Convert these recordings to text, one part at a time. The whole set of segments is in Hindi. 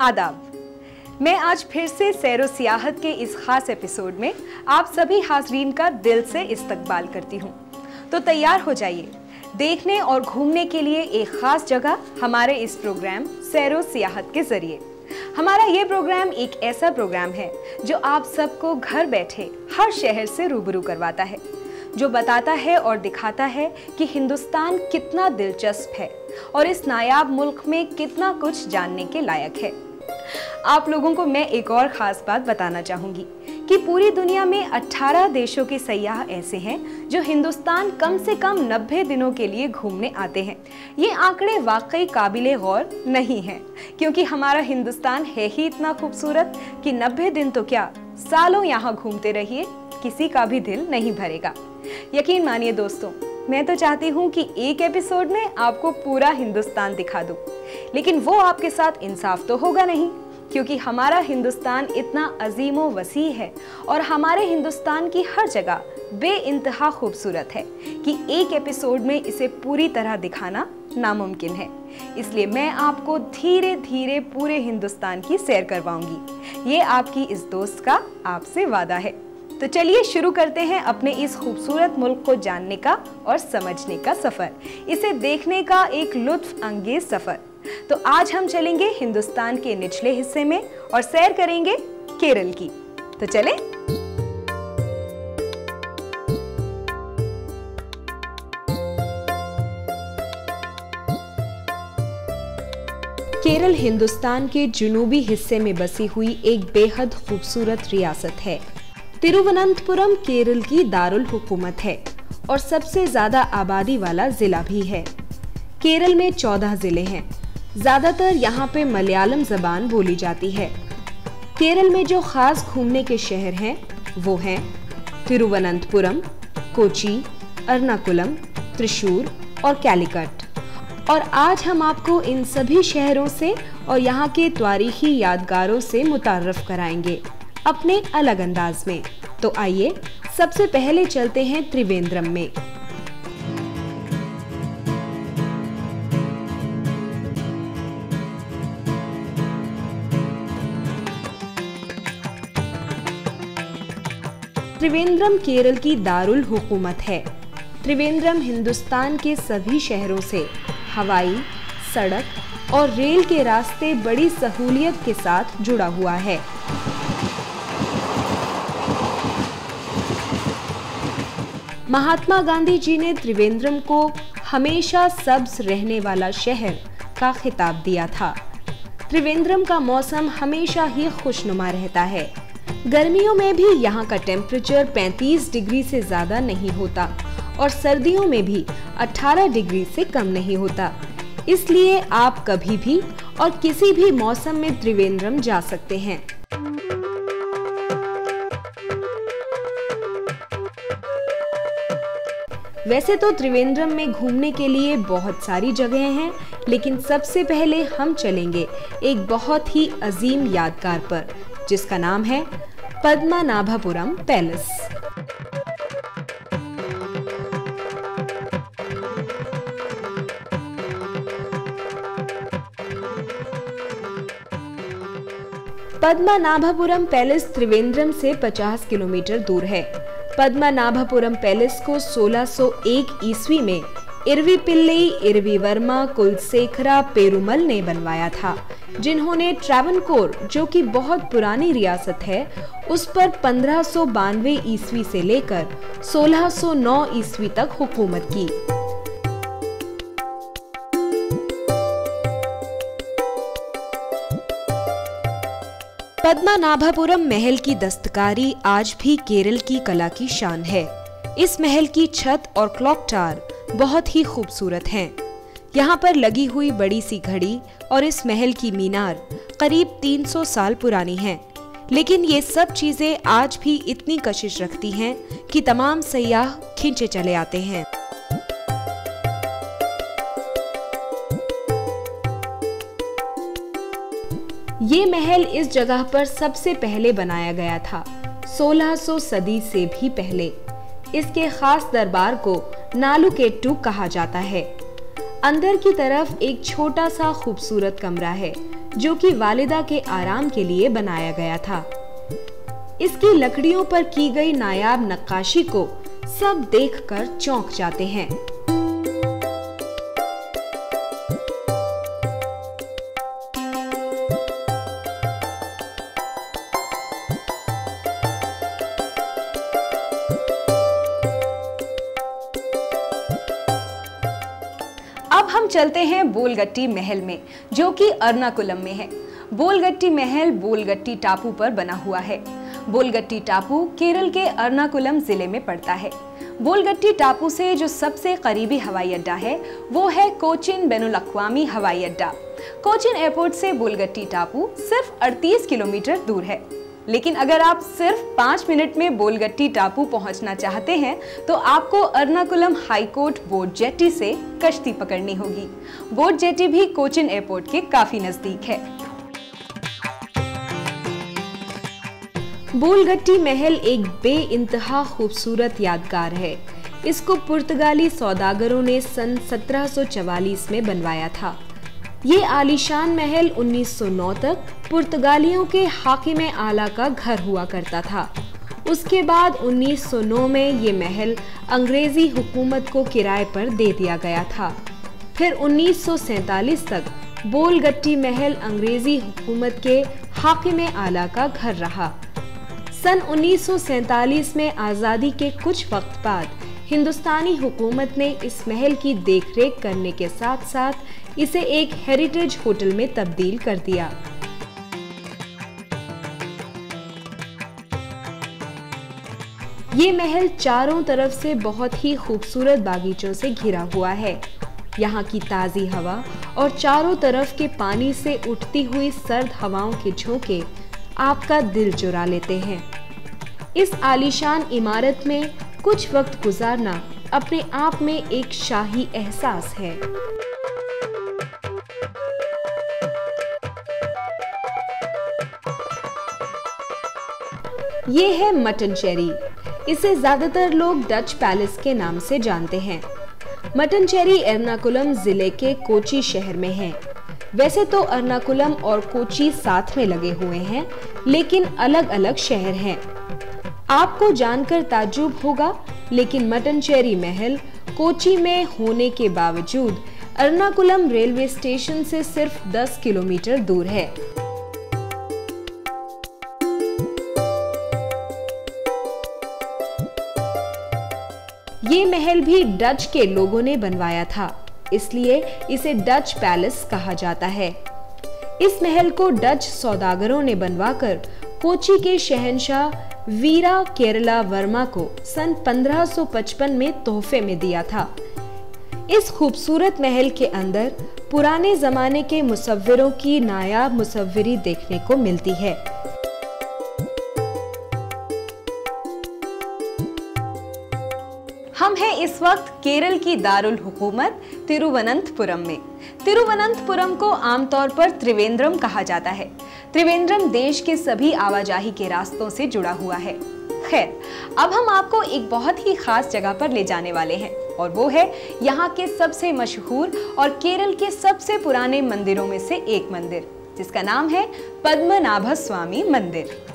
आदाब। मैं आज फिर से सैरो सियाहत के इस खास एपिसोड में आप सभी हाजरीन का दिल से इस्तकबाल करती हूँ। तो तैयार हो जाइए देखने और घूमने के लिए एक खास जगह हमारे इस प्रोग्राम सैरो सियाहत के जरिए। हमारा ये प्रोग्राम एक ऐसा प्रोग्राम है जो आप सबको घर बैठे हर शहर से रूबरू करवाता है, जो बताता है और दिखाता है कि हिंदुस्तान कितना दिलचस्प है और इस नायाब मुल्क में कितना कुछ जानने के लायक है। आप लोगों को मैं एक और ख़ास बात बताना चाहूँगी कि पूरी दुनिया में 18 देशों के सयाह ऐसे हैं जो हिंदुस्तान कम से कम 90 दिनों के लिए घूमने आते हैं। ये आंकड़े वाकई काबिले गौर नहीं हैं, क्योंकि हमारा हिंदुस्तान है ही इतना खूबसूरत कि 90 दिन तो क्या, सालों यहाँ घूमते रहिए, किसी का भी दिल नहीं भरेगा। यकीन मानिए दोस्तों, मैं तो चाहती हूँ कि एक एपिसोड में आपको पूरा हिंदुस्तान दिखा दूँ, लेकिन वो आपके साथ इंसाफ तो होगा नहीं, क्योंकि हमारा हिंदुस्तान इतना अजीमो वसी है और हमारे हिंदुस्तान की हर जगह बेइंतहा खूबसूरत है कि एक एपिसोड में इसे पूरी तरह दिखाना नामुमकिन है। इसलिए मैं आपको धीरे धीरे पूरे हिंदुस्तान की सैर करवाऊंगी। ये आपकी इस दोस्त का आपसे वादा है। तो चलिए शुरू करते हैं अपने इस खूबसूरत मुल्क को जानने का और समझने का सफर, इसे देखने का एक लुत्फ अंगेज सफर। तो आज हम चलेंगे हिंदुस्तान के निचले हिस्से में और सैर करेंगे केरल की। तो चले। केरल हिंदुस्तान के जुनूबी हिस्से में बसी हुई एक बेहद खूबसूरत रियासत है। तिरुवनंतपुरम केरल की दारुल हुकूमत है और सबसे ज्यादा आबादी वाला जिला भी है। केरल में 14 जिले हैं। ज्यादातर यहाँ पे मलयालम जबान बोली जाती है। केरल में जो खास घूमने के शहर हैं वो हैं तिरुवनंतपुरम, कोची, एर्नाकुलम, त्रिशूर और कैलिकट। और आज हम आपको इन सभी शहरों से और यहाँ के तारीखी यादगारों से मुतार्रफ कराएंगे अपने अलग अंदाज में। तो आइए सबसे पहले चलते हैं त्रिवेंद्रम में। त्रिवेंद्रम केरल की दारुल हुकूमत है। त्रिवेंद्रम हिंदुस्तान के सभी शहरों से हवाई, सड़क और रेल के रास्ते बड़ी सहूलियत के साथ जुड़ा हुआ है। महात्मा गांधी जी ने त्रिवेंद्रम को हमेशा सब्ज रहने वाला शहर का खिताब दिया था। त्रिवेंद्रम का मौसम हमेशा ही खुशनुमा रहता है। गर्मियों में भी यहाँ का टेम्परेचर 35 डिग्री से ज्यादा नहीं होता और सर्दियों में भी 18 डिग्री से कम नहीं होता। इसलिए आप कभी भी और किसी भी मौसम में त्रिवेंद्रम जा सकते हैं। वैसे तो त्रिवेंद्रम में घूमने के लिए बहुत सारी जगहें हैं, लेकिन सबसे पहले हम चलेंगे एक बहुत ही अजीम यादगार पर, जिसका नाम है पद्मनाभपुरम पैलेस। पद्मनाभपुरम पैलेस त्रिवेंद्रम से 50 किलोमीटर दूर है। पद्मनाभपुरम पैलेस को 1601 ईस्वी में इरविपिल्लई इरविवर्मा कुलसेखरा पेरुमल ने बनवाया था, जिन्होंने ट्रावनकोर, जो कि बहुत पुरानी रियासत है, उस पर 1592 ईस्वी से लेकर 1609 ईस्वी तक हुकूमत की। पद्मनाभपुरम महल की दस्तकारी आज भी केरल की कला की शान है। इस महल की छत और क्लॉक टावर बहुत ही खूबसूरत हैं। यहाँ पर लगी हुई बड़ी सी घड़ी और इस महल की मीनार करीब 300 साल पुरानी हैं। लेकिन ये सब चीजें आज भी इतनी कशिश रखती हैं कि तमाम सयाह खींचे चले आते हैं। ये महल इस जगह पर सबसे पहले बनाया गया था, 1600 सदी से भी पहले। इसके खास दरबार को नालुकेट्टू कहा जाता है। अंदर की तरफ एक छोटा सा खूबसूरत कमरा है जो कि वालिदा के आराम के लिए बनाया गया था। इसकी लकड़ियों पर की गई नायाब नक्काशी को सब देखकर चौंक जाते हैं। अब हम चलते हैं बोलगट्टी महल में, जो कि एर्नाकुलम में है। बोलगट्टी महल बोलगट्टी टापू पर बना हुआ है। बोलगट्टी टापू केरल के एर्नाकुलम जिले में पड़ता है। बोलगट्टी टापू से जो सबसे करीबी हवाई अड्डा है वो है कोचिन बैनुल-अक़वामी हवाई अड्डा। कोचिन एयरपोर्ट से बोलगट्टी टापू सिर्फ 38 किलोमीटर दूर है। लेकिन अगर आप सिर्फ 5 मिनट में बोलगट्टी टापू पहुंचना चाहते हैं तो आपको एर्नाकुलम हाईकोर्ट बोट जेटी से कश्ती पकड़नी होगी। बोट जेटी भी कोचिन एयरपोर्ट के काफी नजदीक है। बोलगट्टी महल एक बेइंतहा खूबसूरत यादगार है। इसको पुर्तगाली सौदागरों ने सन 1744 में बनवाया था। ये आलीशान महल 1909 तक पुर्तगालियों के हाकिम आला का घर हुआ करता था। उसके बाद 1909 में ये महल अंग्रेजी हुकूमत को किराए पर दे दिया गया था। फिर 1947 तक बोलगट्टी महल अंग्रेजी हुकूमत के हाकिम आला का घर रहा। सन 1947 में आज़ादी के कुछ वक्त बाद हिंदुस्तानी हुकूमत ने इस महल की देखरेख करने के साथ साथ इसे एक हेरिटेज होटल में तब्दील कर दिया। ये महल चारों तरफ से बहुत ही खूबसूरत बागीचों से घिरा हुआ है। यहाँ की ताज़ी हवा और चारों तरफ के पानी से उठती हुई सर्द हवाओं के झोंके आपका दिल चुरा लेते हैं। इस आलीशान इमारत में कुछ वक्त गुजारना अपने आप में एक शाही एहसास है। ये है मटनचेरी। इसे ज्यादातर लोग डच पैलेस के नाम से जानते हैं। मटनचेरी एर्नाकुलम जिले के कोची शहर में है। वैसे तो एर्नाकुलम और कोची साथ में लगे हुए हैं, लेकिन अलग अलग शहर हैं। आपको जानकर ताज्जुब होगा, लेकिन मटनचेरी महल कोची में होने के बावजूद एर्नाकुलम रेलवे स्टेशन से सिर्फ 10 किलोमीटर दूर है। ये महल भी डच के लोगों ने बनवाया था, इसलिए इसे डच पैलेस कहा जाता है। इस महल को डच सौदागरों ने बनवाकर कोची के शहंशाह वीरा केरला वर्मा को सन 1555 में तोहफे में दिया था। इस खूबसूरत महल के अंदर पुराने जमाने के मुसव्विरों की नायाब मुसव्विरी देखने को मिलती है। हम हैं इस वक्त केरल की दारुल हुकूमत तिरुवनंतपुरम में। तिरुवनंतपुरम को आमतौर पर त्रिवेंद्रम कहा जाता है। त्रिवेंद्रम देश के सभी आवाजाही के रास्तों से जुड़ा हुआ है। खैर, अब हम आपको एक बहुत ही खास जगह पर ले जाने वाले हैं, और वो है यहाँ के सबसे मशहूर और केरल के सबसे पुराने मंदिरों में से एक मंदिर, जिसका नाम है पद्मनाभ स्वामी मंदिर।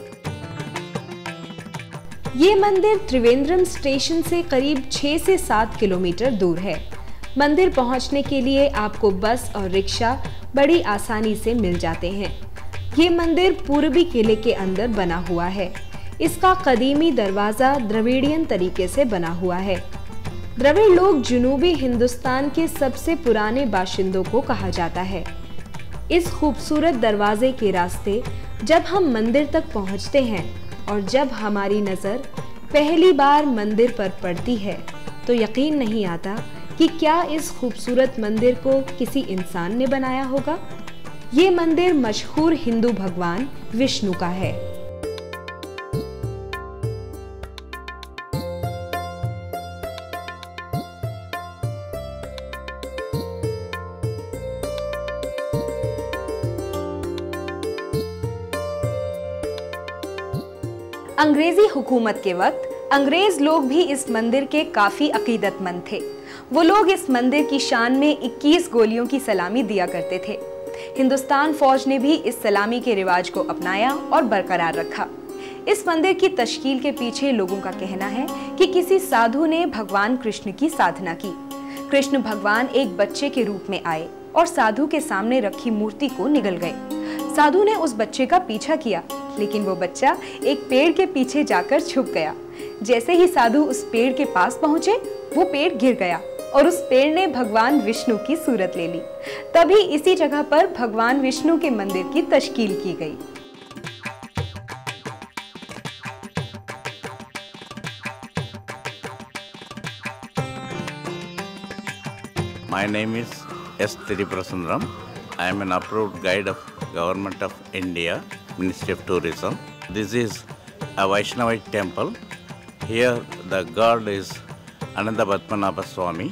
ये मंदिर त्रिवेंद्रम स्टेशन से करीब 6 से 7 किलोमीटर दूर है। मंदिर पहुंचने के लिए आपको बस और रिक्शा बड़ी आसानी से मिल जाते हैं। ये मंदिर पूर्वी किले के अंदर बना हुआ है। इसका कदीमी दरवाजा द्रविड़ियन तरीके से बना हुआ है। द्रविड़ लोग जनूबी हिंदुस्तान के सबसे पुराने बाशिंदों को कहा जाता है। इस खूबसूरत दरवाजे के रास्ते जब हम मंदिर तक पहुंचते हैं और जब हमारी नज़र पहली बार मंदिर पर पड़ती है तो यकीन नहीं आता कि क्या इस खूबसूरत मंदिर को किसी इंसान ने बनाया होगा। ये मंदिर मशहूर हिंदू भगवान विष्णु का है। अंग्रेजी हुकूमत के वक्त अंग्रेज लोग भी इस मंदिर के काफी अकीदतमंद थे। वो लोग इस मंदिर की शान में 21 गोलियों की सलामी दिया करते थे। हिंदुस्तान फौज ने भी इस सलामी के रिवाज को अपनाया और बरकरार रखा। इस मंदिर की तश्कील के पीछे लोगों का कहना है कि किसी साधु ने भगवान कृष्ण की साधना की। कृष्ण भगवान एक बच्चे के रूप में आए और साधु के सामने रखी मूर्ति को निगल गए। साधु ने उस बच्चे का पीछा किया, लेकिन वो बच्चा एक पेड़ के पीछे जाकर छुप गया। जैसे ही साधु उस पेड़ के पास पहुंचे, वो पेड़ गिर गया और उस पेड़ ने भगवान विष्णु की सूरत ले ली। तभी इसी जगह पर भगवान विष्णु के मंदिर की तश्कील की गई। My name is S. Thiriprasundaram. I am an approved guide of Government of India, Ministry of Tourism. This is a Vaishnavite temple. Here the god is Ananda Padmanabha Swami.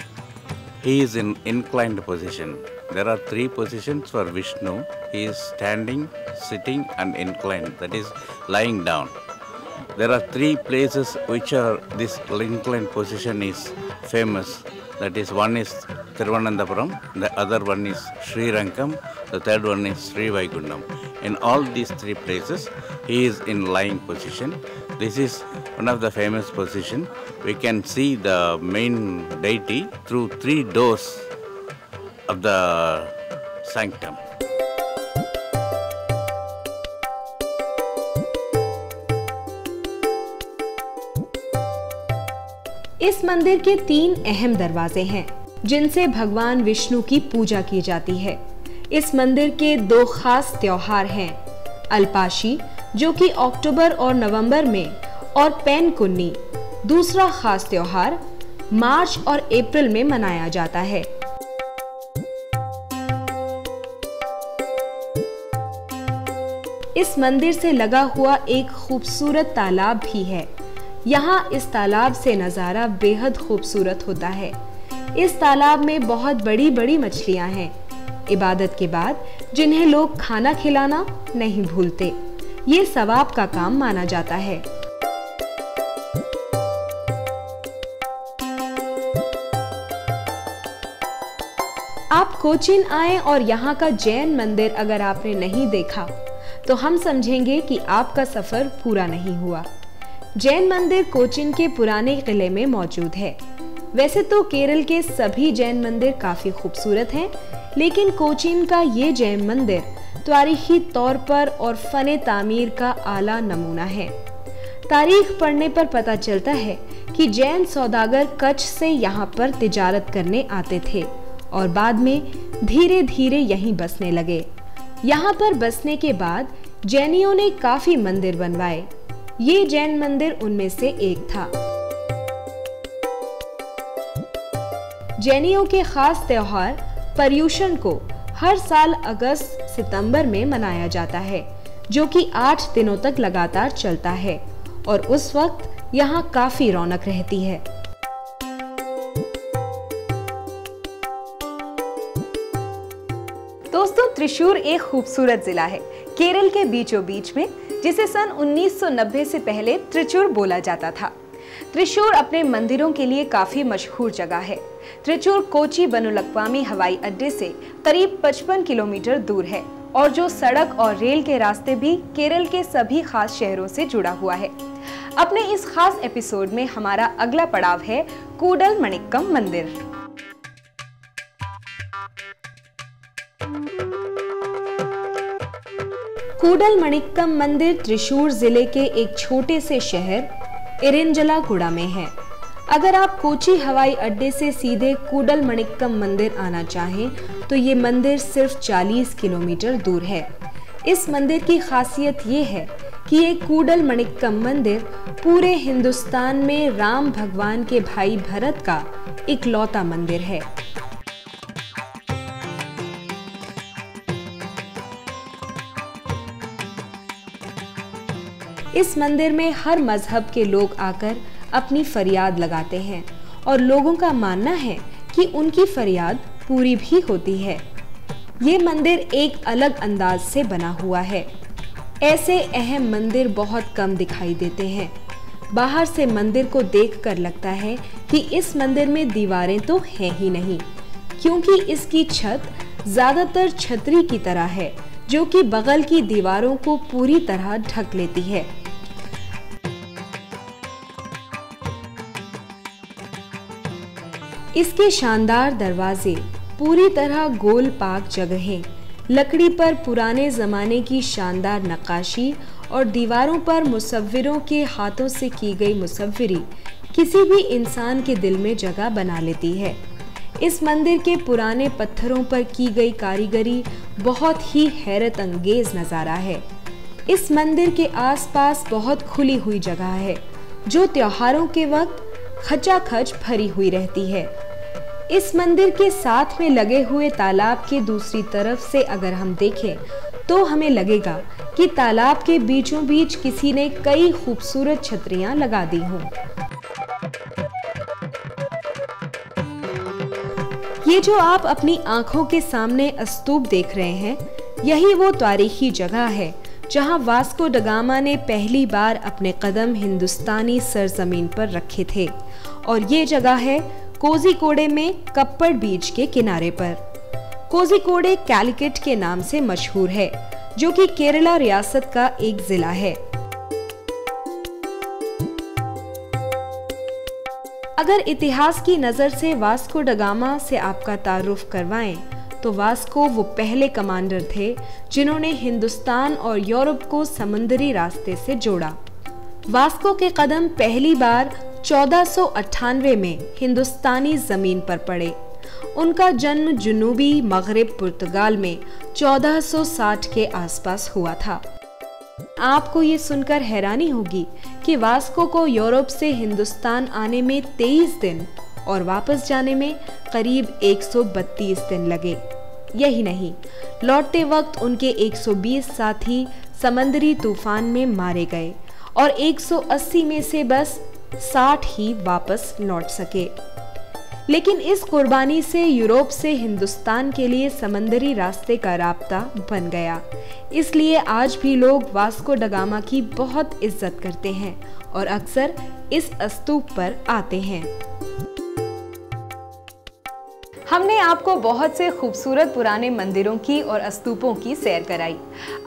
He is in inclined position. There are three positions for Vishnu. He is standing, sitting and inclined, that is lying down. There are three places which are this inclined position is famous. That is, one is Thiruvananthapuram, the other one is Sri Rangam, the third one is Sri Vaikundam. In all these three places, he is in lying position. This is one of the famous position. We can see the main deity through three doors of the sanctum. इस मंदिर के 3 अहम दरवाजे हैं, जिनसे भगवान विष्णु की पूजा की जाती है। इस मंदिर के 2 खास त्योहार हैं, अल्पाशी जो कि अक्टूबर और नवंबर में, और पैनकुन्नी दूसरा खास त्योहार मार्च और अप्रैल में मनाया जाता है। इस मंदिर से लगा हुआ एक खूबसूरत तालाब भी है। यहाँ इस तालाब से नज़ारा बेहद खूबसूरत होता है। इस तालाब में बहुत बड़ी बड़ी मछलियाँ हैं। इबादत के बाद जिन्हें लोग खाना खिलाना नहीं भूलते, ये सवाब का काम माना जाता है। आप कोचीन आए और यहाँ का जैन मंदिर अगर आपने नहीं देखा तो हम समझेंगे कि आपका सफर पूरा नहीं हुआ। जैन मंदिर कोचीन के पुराने किले में मौजूद है। वैसे तो केरल के सभी जैन मंदिर काफी खूबसूरत हैं, लेकिन कोचीन का ये जैन मंदिर तारीखी तौर पर और फने तामीर का आला नमूना है। तारीख पढ़ने पर पता चलता है कि जैन सौदागर कच्छ से यहाँ पर तिजारत करने आते थे और बाद में धीरे धीरे यहीं बसने लगे। यहाँ पर बसने के बाद जैनियों ने काफी मंदिर बनवाए। ये जैन मंदिर उनमें से एक था। जैनियों के खास त्योहार पर्युषण को हर साल अगस्त सितंबर में मनाया जाता है, जो कि 8 दिनों तक लगातार चलता है और उस वक्त यहाँ काफी रौनक रहती है। दोस्तों, त्रिशूर एक खूबसूरत जिला है केरल के बीचों बीच में, जिसे सन 1990 से पहले त्रिचूर बोला जाता था। त्रिशूर अपने मंदिरों के लिए काफी मशहूर जगह है। त्रिचूर कोची बनुलक्वामी हवाई अड्डे से करीब 55 किलोमीटर दूर है और जो सड़क और रेल के रास्ते भी केरल के सभी खास शहरों से जुड़ा हुआ है। अपने इस खास एपिसोड में हमारा अगला पड़ाव है कूडल मणिक्कम मंदिर। कूडल मणिक्कम मंदिर त्रिशूर जिले के एक छोटे से शहर इरिंजलागुड़ा में है। अगर आप कोची हवाई अड्डे से सीधे कूडल मणिक्कम मंदिर आना चाहें तो ये मंदिर सिर्फ 40 किलोमीटर दूर है। इस मंदिर की खासियत ये है कि ये कूडल मणिक्कम मंदिर पूरे हिंदुस्तान में राम भगवान के भाई भरत का इकलौता मंदिर है। इस मंदिर में हर मजहब के लोग आकर अपनी फरियाद लगाते हैं और लोगों का मानना है कि उनकी फरियाद पूरी भी होती है। ये मंदिर एक अलग अंदाज से बना हुआ है। ऐसे अहम मंदिर बहुत कम दिखाई देते हैं। बाहर से मंदिर को देखकर लगता है कि इस मंदिर में दीवारें तो हैं ही नहीं, क्योंकि इसकी छत ज्यादातर छतरी की तरह है, जो कि बगल की दीवारों को पूरी तरह ढक लेती है। इसके शानदार दरवाजे, पूरी तरह गोल पाक जगहें, लकड़ी पर पुराने जमाने की शानदार नक्काशी और दीवारों पर मुसव्विरों के हाथों से की गई मुसव्विरी किसी भी इंसान के दिल में जगह बना लेती है। इस मंदिर के पुराने पत्थरों पर की गई कारीगरी बहुत ही हैरत अंगेज नज़ारा है। इस मंदिर के आसपास बहुत खुली हुई जगह है, जो त्योहारों के वक्त खचाखच भरी हुई रहती है। इस मंदिर के साथ में लगे हुए तालाब के दूसरी तरफ से अगर हम देखें तो हमें लगेगा कि तालाब के बीचों बीच किसी ने कई खूबसूरत छतरियां लगा दी हों। ये जो आप अपनी आंखों के सामने स्तूप देख रहे हैं, यही वो तारीखी जगह है जहां वास्को ड गामा ने पहली बार अपने कदम हिंदुस्तानी सरजमीन पर रखे थे। और ये जगह है कोझिकोडे में कप्पड़ बीच के किनारे पर। कोझिकोडे कैलिकट के नाम से मशहूर है, जो कि केरला रियासत का एक जिला है। अगर इतिहास की नजर से वास्को ड गामा से आपका तारुफ करवाएं, तो वास्को वो पहले कमांडर थे जिन्होंने हिंदुस्तान और यूरोप को समुद्री रास्ते से जोड़ा। वास्को के कदम पहली बार 1498 में हिंदुस्तानी जमीन पर पड़े। उनका जन्म जनूबी मगरिब पुर्तगाल में 1460 के आसपास हुआ था। आपको ये सुनकर हैरानी होगी कि वास्को को यूरोप से हिंदुस्तान आने में 23 दिन और वापस जाने में करीब 132 दिन लगे। यही नहीं, लौटते वक्त उनके 120 साथी समंदरी तूफान में मारे गए और 180 में से बस 60 ही वापस लौट सके। लेकिन इस कुर्बानी से यूरोप से हिंदुस्तान के लिए समंदरी रास्ते का रास्ता बन गया। इसलिए आज भी लोग वास्को ड गामा की बहुत इज्जत करते हैं और अक्सर इस स्तूप पर आते हैं। हमने आपको बहुत से खूबसूरत पुराने मंदिरों की और स्तूपों की सैर कराई।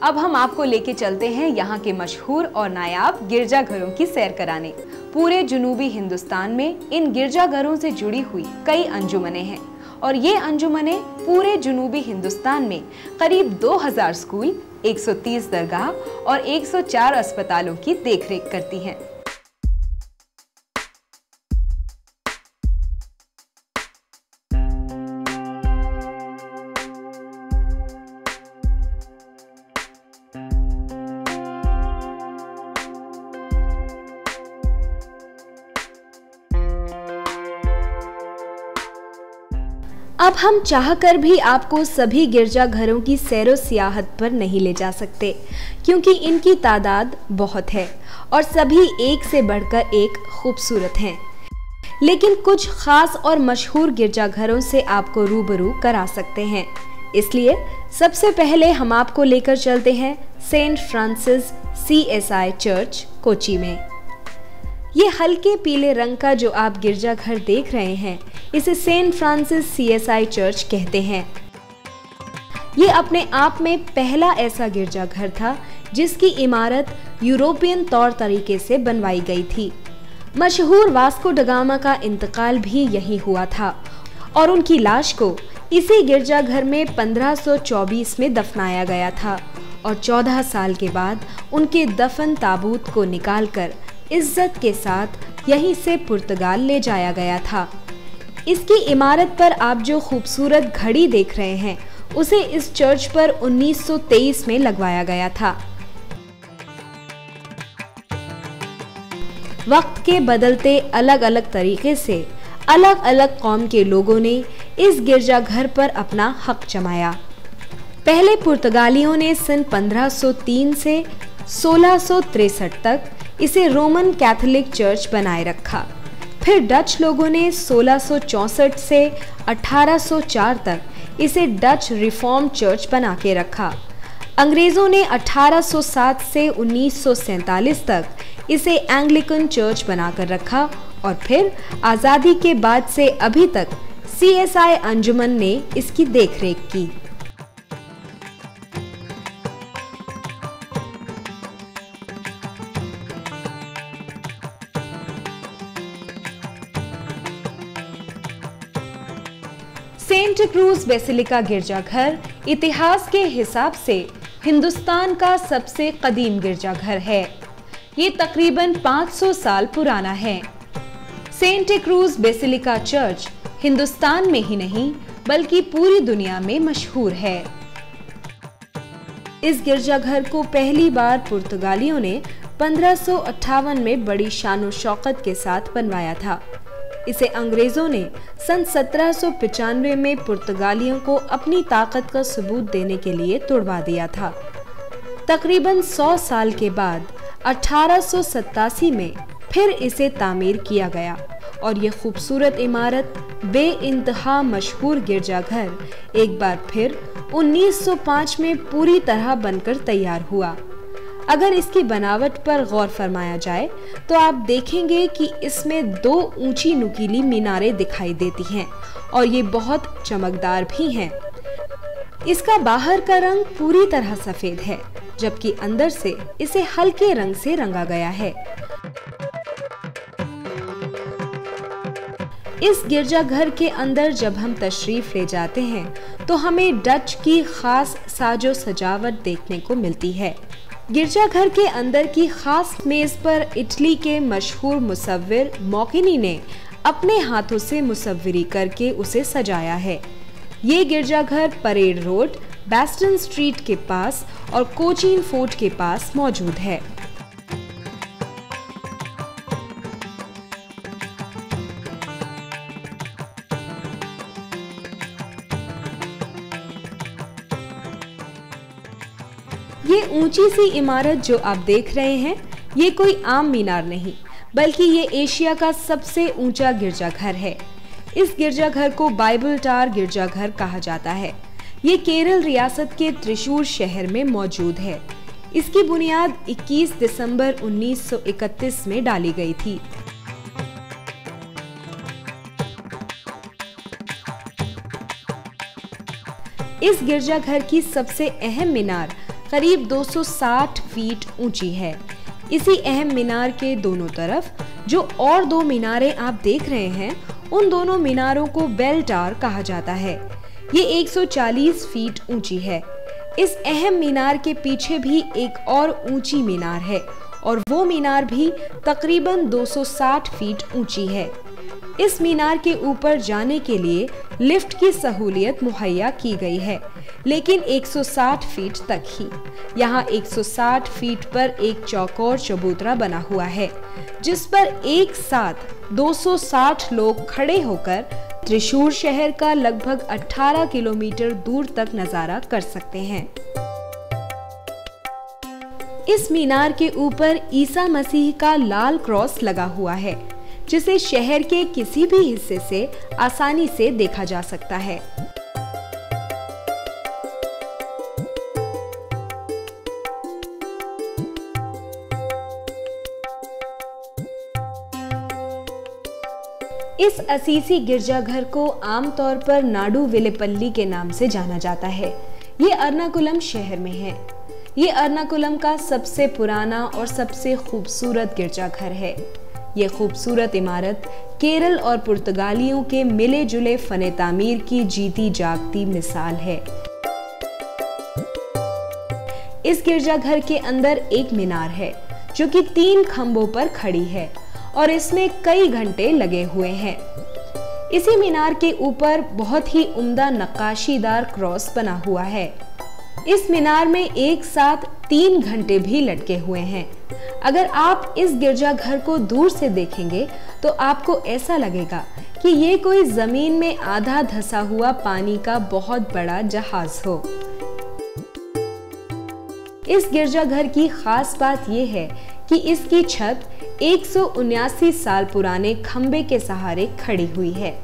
अब हम आपको लेके चलते हैं यहाँ के मशहूर और नायाब गिरजाघरों की सैर कराने। पूरे जनूबी हिंदुस्तान में इन गिरजाघरों से जुड़ी हुई कई अंजुमनें हैं और ये अंजुमनें पूरे जनूबी हिंदुस्तान में करीब 2000 स्कूल, 130 दरगाह और 104 अस्पतालों की देखरेख करती हैं। अब हम चाहकर भी आपको सभी गिरजाघरों की सैरो सियाहत पर नहीं ले जा सकते, क्योंकि इनकी तादाद बहुत है और सभी एक से बढ़कर एक खूबसूरत हैं। लेकिन कुछ खास और मशहूर गिरजाघरों से आपको रूबरू करा सकते हैं। इसलिए सबसे पहले हम आपको लेकर चलते हैं saint Francis CSI church Kochi में। ये हल्के पीले रंग का जो आप गिरजाघर देख रहे हैं, इसे सेंट फ्रांसिस CSI चर्च कहते हैं। ये अपने आप में पहला ऐसा गिरजाघर था जिसकी इमारत यूरोपियन तौर तरीके से बनवाई गई थी। मशहूर वास्को ड गामा का इंतकाल भी यही हुआ था और उनकी लाश को इसी गिरजाघर में 1524 में दफनाया गया था और 14 साल के बाद उनके दफन ताबूत को निकालकर इज्जत के साथ यहीं से पुर्तगाल ले जाया गया था। इसकी इमारत पर आप जो खूबसूरत घड़ी देख रहे हैं, उसे इस चर्च पर 1923 में लगवाया गया था। वक्त के बदलते अलग अलग तरीके से अलग अलग कौम के लोगों ने इस गिरजाघर पर अपना हक जमाया। पहले पुर्तगालियों ने सन 1503 से 1663 तक इसे रोमन कैथोलिक चर्च बनाए रखा। फिर डच लोगों ने 1664 से 1804 तक इसे डच रिफॉर्म चर्च बना के रखा। अंग्रेजों ने 1807 से 1947 तक इसे एंग्लिकन चर्च बनाकर रखा और फिर आज़ादी के बाद से अभी तक CSI अंजुमन ने इसकी देखरेख की। सेंट क्रूज बेसिलिका गिरजाघर इतिहास के हिसाब से हिंदुस्तान का सबसे कदीम गिरजाघर है। ये तकरीबन 500 साल पुराना है। Saint Cruz basilica church Hindustan में ही नहीं बल्कि पूरी दुनिया में मशहूर है। इस गिरजाघर को पहली बार पुर्तगालियों ने 1558 में बड़ी शानो शौकत के साथ बनवाया था। इसे अंग्रेजों ने सन 1795 में पुर्तगालियों को अपनी ताकत का सबूत देने के लिए तोड़वा दिया था। तकरीबन 100 साल के बाद 1887 में फिर इसे तामीर किया गया और ये खूबसूरत इमारत बेइंतहा मशहूर गिरजाघर एक बार फिर 1905 में पूरी तरह बनकर तैयार हुआ। अगर इसकी बनावट पर गौर फरमाया जाए तो आप देखेंगे कि इसमें 2 ऊंची नुकीली मीनारें दिखाई देती हैं और ये बहुत चमकदार भी हैं। इसका बाहर का रंग पूरी तरह सफेद है जबकि अंदर से इसे हल्के रंग से रंगा गया है। इस गिरजाघर के अंदर जब हम तशरीफ ले जाते हैं तो हमें डच की खास साजो सजावट देखने को मिलती है। गिरजाघर के अंदर की खास मेज पर इटली के मशहूर मुसव्विर मौकिनी ने अपने हाथों से मुसव्विरी करके उसे सजाया है। ये गिरजाघर परेड रोड, बेस्टन स्ट्रीट के पास और कोचीन फोर्ट के पास मौजूद है। ये ऊंची सी इमारत जो आप देख रहे हैं ये कोई आम मीनार नहीं बल्कि ये एशिया का सबसे ऊंचा गिरजाघर है। इस गिरजाघर को बाइबल टावर गिरजाघर कहा जाता है। ये केरल रियासत के त्रिशूर शहर में मौजूद है। इसकी बुनियाद 21 दिसंबर 1931 में डाली गई थी। इस गिरजाघर की सबसे अहम मीनार करीब 260 फीट ऊंची है। इसी अहम मीनार के दोनों तरफ जो और 2 मीनारें आप देख रहे हैं उन दोनों मीनारों को बेल टावर कहा जाता है। ये 140 फीट ऊंची है। इस अहम मीनार के पीछे भी एक और ऊंची मीनार है और वो मीनार भी तकरीबन 260 फीट ऊंची है। इस मीनार के ऊपर जाने के लिए लिफ्ट की सहूलियत मुहैया की गई है लेकिन 160 फीट तक ही। यहाँ 160 फीट पर एक चौकोर चबूतरा बना हुआ है जिस पर एक साथ 260 लोग खड़े होकर त्रिशूर शहर का लगभग 18 किलोमीटर दूर तक नजारा कर सकते हैं। इस मीनार के ऊपर ईसा मसीह का लाल क्रॉस लगा हुआ है जिसे शहर के किसी भी हिस्से से आसानी से देखा जा सकता है। इस असीसी गिरजाघर को आमतौर पर नाडू विलेपल्ली के नाम से जाना जाता है। ये एर्नाकुलम शहर में है। ये एर्नाकुलम का सबसे पुराना और सबसे खूबसूरत गिरजाघर है। ये खूबसूरत इमारत केरल और पुर्तगालियों के मिले जुले फने तामीर की जीती जागती मिसाल है। इस गिरजाघर के अंदर एक मीनार है जो कि 3 खंभों पर खड़ी है और इसमें कई घंटे लगे हुए हैं। इसी मीनार के ऊपर बहुत ही उम्दा नक्काशीदार क्रॉस बना हुआ है। इस मीनार में एक साथ 3 घंटे भी लटके हुए हैं। अगर आप इस गिरजाघर को दूर से देखेंगे तो आपको ऐसा लगेगा कि ये कोई जमीन में आधा धंसा हुआ पानी का बहुत बड़ा जहाज हो। इस गिरजाघर की खास बात यह है कि इसकी छत 179 साल पुराने खंबे के सहारे खड़ी हुई है।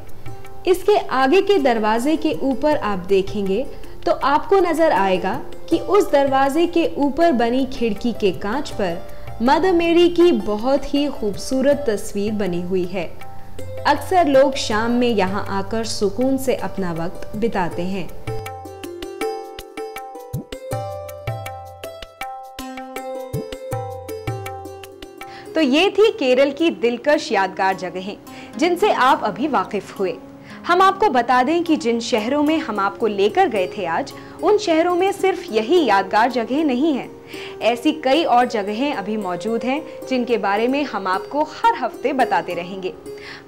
इसके आगे के दरवाजे के ऊपर आप देखेंगे तो आपको नजर आएगा कि उस दरवाजे के ऊपर बनी खिड़की के कांच पर मदर मेरी की बहुत ही खूबसूरत तस्वीर बनी हुई है। अक्सर लोग शाम में यहाँ आकर सुकून से अपना वक्त बिताते हैं। तो ये थी केरल की दिलकश यादगार जगहें जिनसे आप अभी वाकिफ हुए। हम आपको बता दें कि जिन शहरों में हम आपको लेकर गए थे आज, उन शहरों में सिर्फ यही यादगार जगह नहीं है। ऐसी कई और जगहें अभी मौजूद हैं जिनके बारे में हम आपको हर हफ्ते बताते रहेंगे।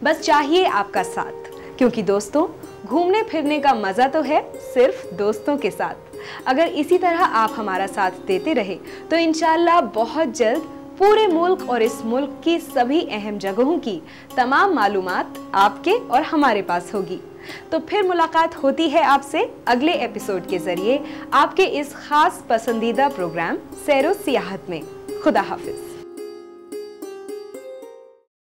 बस चाहिए आपका साथ, क्योंकि दोस्तों, घूमने फिरने का मजा तो है सिर्फ दोस्तों के साथ। अगर इसी तरह आप हमारा साथ देते रहे तो इंशाल्लाह बहुत जल्द पूरे मुल्क और इस मुल्क की सभी अहम जगहों की तमाम मालूमात आपके और हमारे पास होगी। तो फिर मुलाकात होती है आपसे अगले एपिसोड के जरिए आपके इस खास पसंदीदा प्रोग्राम सैरो सियाहत में। खुदा हाफिज।